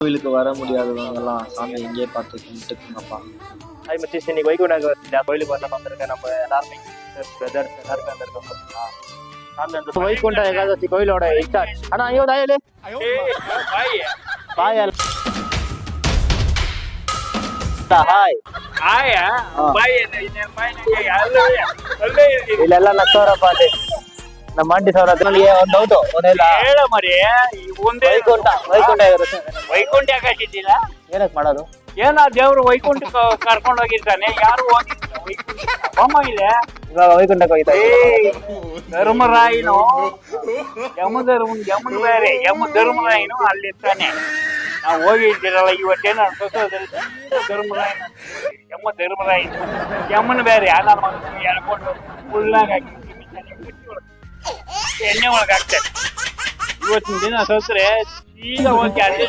கோயிலுக்கு வர முடியாதவங்க எல்லாம் சாமி எங்கேயே பார்த்து கும்பிட்டுக்குங்கப்பா. அது மச்சி இன்னைக்கு வைகுண்டம் கோயிலுக்கு வரணும் வந்திருக்கேன். நம்ம எல்லாருமே பிரதர்ஸ் எல்லாருமே வந்திருக்கோம். வைகுண்ட ஏகாதசி கோயிலோட இன்சார்ஜ் ஆனா ஐயோ தாயலே பாய் ಹಾಯ್ ಆಯ ಬಾಯ್ ಇಲ್ಲೆಲ್ಲ ನಕ್ಕವರಪ್ಪ ಅಲ್ಲಿ ನಮ್ಮ ಮಂಡಿ ಸೌರ ಒಂದು ಡೌಟು ಒಂದೆಲ್ಲ ಹೇಳ ಮರಿ ಒಂದೇ ವೈಕುಂಠ ಇರುತ್ತೆ. ವೈಕುಂಠ ಯಾಕಿದ್ದಿಲ್ಲ ಏನಕ್ಕೆ ಮಾಡೋದು? ಏನ ದೇವ್ರು ವೈಕುಂಠ ಕರ್ಕೊಂಡು ಹೋಗಿರ್ತಾನೆ, ಯಾರು ಹೋಗಿರ್ತಾರೆ ವೈಕುಂಠ ಬೊಮ್ಮ ಇದೆ. ಇವಾಗ ವೈಕುಂಠಕ್ಕೆ ಹೋಗಿದ್ದ ಧರ್ಮರಾಯನು ಯಮನ್ ಬೇರೆ ಧರ್ಮರಾಯನು ಅಲ್ಲಿರ್ತಾನೆ. ನಾವು ಹೋಗಿದ್ದೀರಲ್ಲ ಇವತ್ತೇನು ಅನ್ಸೋದ್ರಿಂದ ಧರ್ಮರಾಯನು ಯಮನ್ ಬೇರೆ ಎಳ್ಕೊಂಡು ಫುಲ್ಲಾಗ ಹಾಕಿ ಎಣ್ಣೆ ಒಳಗೆ ಹಾಕ್ತಾರೆ. ಇವತ್ತಿನ ದಿನ ಸತ್ರೆ ಈಗ ಹೋಗಿ ಅಲ್ಲೇ